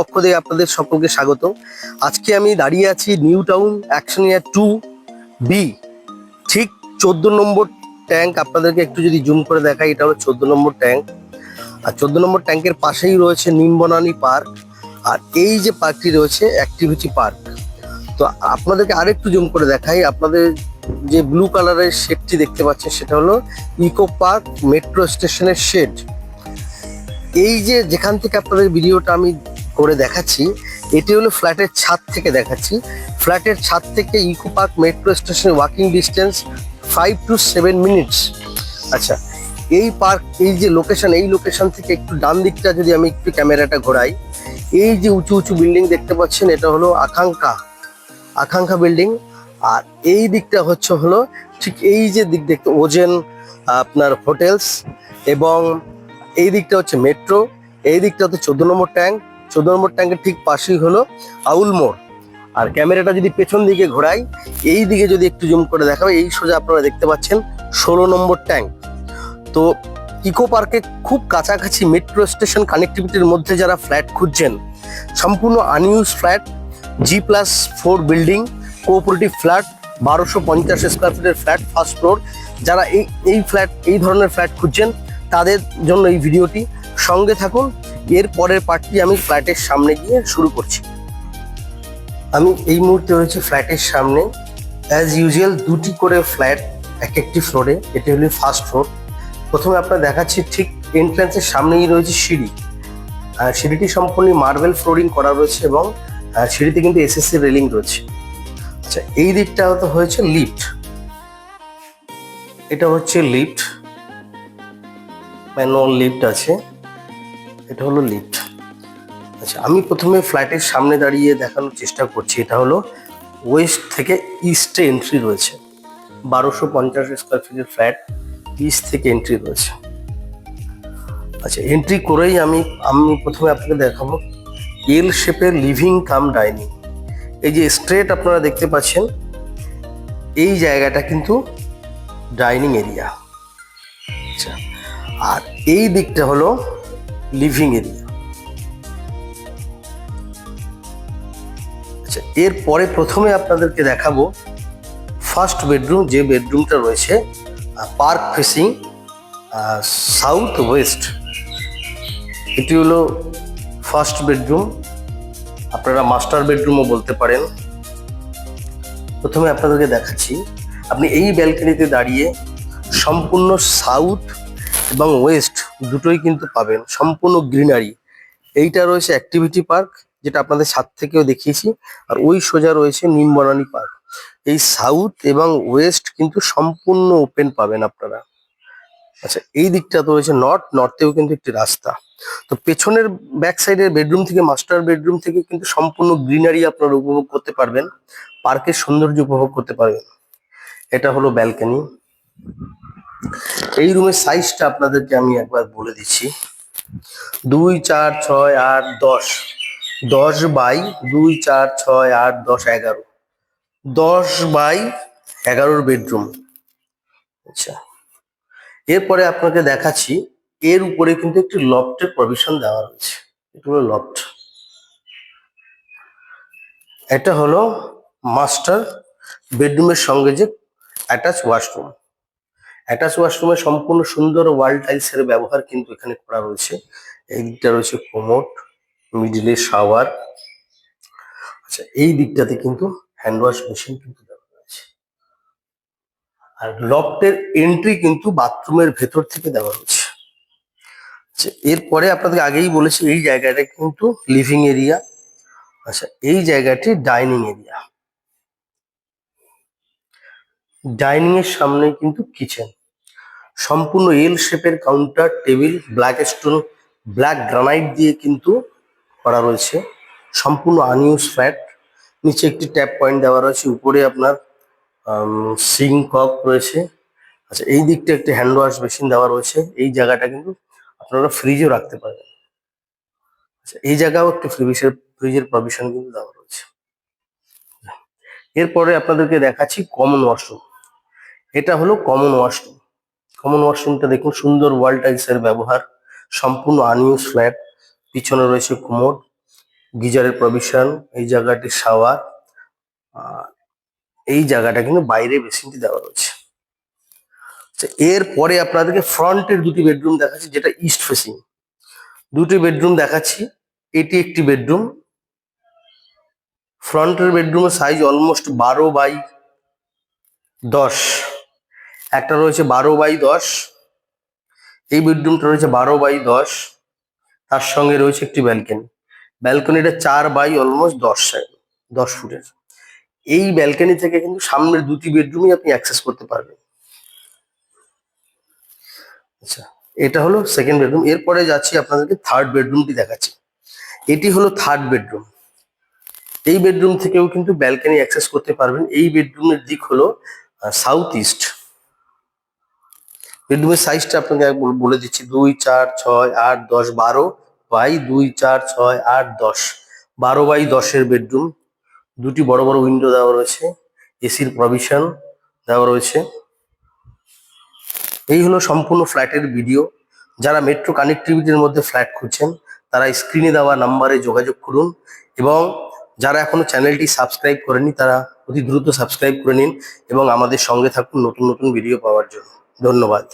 পক্ষ থেকে আপনাদের সকলকে স্বাগত। আজকে আমি দাঁড়িয়ে আছি নিউ টাউন অ্যাকশনিয়া 2B, ঠিক 14 নম্বর ট্যাঙ্ক। আপনাদেরকে একটু যদি জুম করে দেখাই, এটা হলো 14 নম্বর ট্যাঙ্ক। আর 14 নম্বর ট্যাঙ্কের পাশেই রয়েছে নিমবনানী পার্ক, আর এই যে পার্কটি রয়েছে অ্যাক্টিভিটি পার্ক। তো আপনাদেরকে আরেকটু জুম করে দেখাই, আপনাদের যে ব্লু কালারের শেডটি দেখতে পাচ্ছেন সেটা হলো ইকো পার্ক মেট্রো স্টেশনের শেড। এই যে যেখান থেকে আপনাদের ভিডিওটা আমি করে দেখাচ্ছি, এটি হলো ফ্ল্যাটের ছাদ থেকে দেখাচ্ছি। ফ্ল্যাটের ছাদ থেকে ইকো পার্ক মেট্রো স্টেশনের ওয়াকিং ডিস্টেন্স 5 to 7 মিনিটস। আচ্ছা, এই পার্ক, এই যে লোকেশন, এই লোকেশন থেকে একটু ডান দিকটা যদি আমি একটু ক্যামেরাটা ঘোরাই, এই যে উঁচু উঁচু বিল্ডিং দেখতে পাচ্ছেন, এটা হলো আকাঙ্ক্ষা বিল্ডিং। আর এই দিকটা হলো ঠিক এই যে দিক দেখতে ওজেন আপনার হোটেলস, এবং এই দিকটা হচ্ছে মেট্রো, এই দিকটা হচ্ছে 14 নম্বর ট্যাঙ্ক। 14 নম্বর ট্যাঙ্কের ঠিক পাশেই হলো আউল মোড়। আর ক্যামেরাটা যদি পেছন দিকে ঘোরাই, এই দিকে যদি একটু জুম করে দেখাবো, এই সোজা আপনারা দেখতে পাচ্ছেন 16 নম্বর ট্যাঙ্ক। তো ইকো পার্কে খুব কাছাকাছি মেট্রো স্টেশন কানেক্টিভিটির মধ্যে যারা ফ্ল্যাট খুঁজছেন, সম্পূর্ণ আনইউজ flat, G+4 building, cooperative flat, 1250 square ফিটের ফ্ল্যাট, ফার্স্ট ফ্লোর, যারা এই ধরনের ফ্ল্যাট খুঁজছেন তাদের জন্য এই ভিডিওটি। সঙ্গে থাকুন, এর পরের পার্টটি আমি ফ্ল্যাটের সামনে গিয়ে শুরু করছি। আমি এই মুহূর্তে রয়েছে ফ্ল্যাটের সামনে। অ্যাজ ইউজুয়াল দুটি করে ফ্ল্যাট এক একটি ফ্লোরে, এটি হলো ফার্স্ট ফ্লোর। প্রথমে আপনার দেখাচ্ছি, ঠিক এন্ট্রান্সের সামনেই রয়েছে সিঁড়ি। সিঁড়িটি সম্পূর্ণ মার্বেল ফ্লোরিং করা রয়েছে, এবং সিঁড়িতে কিন্তু এসএসসি রেলিং রয়েছে। আচ্ছা, এই দিকটা হয়েছে লিফট, এটা হচ্ছে লিফট, ম্যানুয়াল লিফট আছে, এটা হলো লিফট। আচ্ছা, আমি প্রথমে ফ্ল্যাটের সামনে দাঁড়িয়ে দেখানোর চেষ্টা করছি। এটা হলো ওয়েস্ট থেকে ইস্টে এন্ট্রি রয়েছে, 1250 স্কোয়ার ফিটের ফ্ল্যাট, ইস্ট থেকে এন্ট্রি রয়েছে। আচ্ছা, এন্ট্রি করেই আমি প্রথমে আপনাকে দেখাবো এল শেপের লিভিং কাম ডাইনিং। এই যে স্ট্রেট আপনারা দেখতে পাচ্ছেন, এই জায়গাটা কিন্তু ডাইনিং এরিয়া। আচ্ছা, আর এই দিকটা হলো লিভিং এরিয়া। আচ্ছা, এরপরে প্রথমে আপনাদেরকে দেখাবো ফার্স্ট বেডরুম, যে বেডরুমটা রয়েছে পার্ক ফেসিং সাউথ ওয়েস্ট। এটি হলো ফার্স্ট বেডরুম, আপনারা মাস্টার বেডরুমও বলতে পারেন। প্রথমে আপনাদেরকে দেখাচ্ছি, আপনি এই ব্যালকনিতে দাঁড়িয়ে সম্পূর্ণ সাউথ এবং ওয়েস্ট দুটোই কিন্তু পাবেন, সম্পূর্ণ গ্রিনারি। এইটা রয়েছে অ্যাক্টিভিটি পার্ক, যেটা আপনাদের ছাদ থেকেও দেখিয়েছি, আর ওই সোজা রয়েছে নিমবনানী পার্ক। এই সাউথ এবং ওয়েস্ট কিন্তু সম্পূর্ণ ওপেন পাবেন আপনারা। আচ্ছা, এই দিকটা তো রয়েছে নর্থেও কিন্তু একটি রাস্তা। তো পেছনের ব্যাক সাইডের বেডরুম থেকে, মাস্টার বেডরুম থেকে কিন্তু সম্পূর্ণ গ্রিনারি আপনারা উপভোগ করতে পারবেন, পার্কের সৌন্দর্য উপভোগ করতে পারবেন। এটা হলো ব্যালকনি। এই রুমের সাইজটা আপনাদেরকে আমি একবার বলে দিচ্ছি, 2, 4, 6, 8, 10, 10 বাই 2, 4, 6, 8, 10, 11, 10 বাই 11 বেডরুম। আচ্ছা, এরপরে আপনাকে দেখাচ্ছি, এর উপরে কিন্তু একটি লফটের প্রভিশন দেওয়া রয়েছে। এটা হলো লফট। এটা হলো মাস্টার বেডরুমের সঙ্গে যে অ্যাটাচ ওয়াশরুম। অ্যাটাচ ওয়াশরুমে সম্পূর্ণ সুন্দর ওয়াল টাইলসের ব্যবহার কিন্তু এখানে করা রয়েছে। এই দিকটা রয়েছে কোমোড, মিডিলে শাওয়ার। আচ্ছা, এই দিকটাতে কিন্তু হ্যান্ড ওয়াশ মেশিন কিন্তু দেওয়া রয়েছে। আর লফটের এন্ট্রি কিন্তু বাথরুমের ভেতর থেকে দেওয়া রয়েছে। আচ্ছা, এরপরে আপনাদের আগেই বলেছি, এই জায়গাটা কিন্তু লিভিং এরিয়া। আচ্ছা, এই জায়গাটি ডাইনিং এরিয়া। ডাইনিং এর সামনে কিন্তু কিচেন, সম্পূর্ণ এল শেপের counter table, black stone, black granite দিয়ে কিন্তু করা রয়েছে, সম্পূর্ণ আনইউজ ফ্ল্যাট। নিচে একটি ট্যাপ পয়েন্ট দেওয়া রয়েছে, উপরে আপনার সিঙ্ক কক রয়েছে। আচ্ছা, এই দিকটা একটি হ্যান্ড ওয়াশ মেশিন দেওয়া রয়েছে। এই জায়গাটা কিন্তু আপনারা ফ্রিজও রাখতে পারবেন। আচ্ছা, এই জায়গাও একটি ফ্রিজের প্রভিশন কিন্তু দেওয়া রয়েছে। এরপরে আপনাদেরকে দেখাচ্ছি কমন ওয়াশরুম। এটা হলো কমন ওয়াশরুম। কমন ওয়াশরুমটা দেখুন, সুন্দর ওয়াল টাইলসের ব্যবহার, সম্পূর্ণ আনইউজ ফ্ল্যাট, পিছনে রয়েছে কোমোড, গিজারের প্রভিশন, এই জায়গাটি শাওয়ার, এই জায়গাটা কিন্তু বাইরে বেসিনটি দেওয়া রয়েছে। আচ্ছা, এরপরে আপনাদেরকে ফ্রন্টের দুটি বেডরুম দেখাচ্ছি, যেটা ইস্ট ফেসিং। দুটি বেডরুম দেখাচ্ছি। এটি একটি বেডরুম। ফ্রন্টের বেডরুমের সাইজ অলমোস্ট 12x10। একটা রয়েছে 12x10। এই বেডরুমটা রয়েছে 12x10। তার সঙ্গে রয়েছে একটি ব্যালকনি। ব্যালকনিটা 4x10 ফুটের। এই ব্যালকনি থেকে কিন্তু সামনের দুটি বেডরুমই আপনি অ্যাক্সেস করতে পারবেন। আচ্ছা, এটা হলো সেকেন্ড বেডরুম। এরপরে যাচ্ছি আপনাদেরকে থার্ড বেডরুমটি দেখাচ্ছি। এটি হলো থার্ড বেডরুম। এই বেডরুম থেকেও কিন্তু ব্যালকনি অ্যাক্সেস করতে পারবেন। এই বেডরুমের দিক হলো সাউথ ইস্ট। বেডরুমের সাইজটা আপনাকে বলে দিচ্ছি, 2, 4, 6, 8, 10, 12x2, 4, 6, 8, 10, 12x10 বেডরুম। দুটি বড় বড় উইন্ডো দেওয়া রয়েছে, এসির প্রভিশন দেওয়া রয়েছে। এই হলো সম্পূর্ণ ফ্ল্যাটের ভিডিও। যারা মেট্রো কানেক্টিভিটির মধ্যে ফ্ল্যাট খুঁজছেন তারা স্ক্রিনে দেওয়া নাম্বারে যোগাযোগ করুন, এবং যারা এখনো চ্যানেলটি সাবস্ক্রাইব করেনি তারা অতি দ্রুত সাবস্ক্রাইব করে নিন এবং আমাদের সঙ্গে থাকুন নতুন নতুন ভিডিও পাওয়ার জন্য। ধন্যবাদ।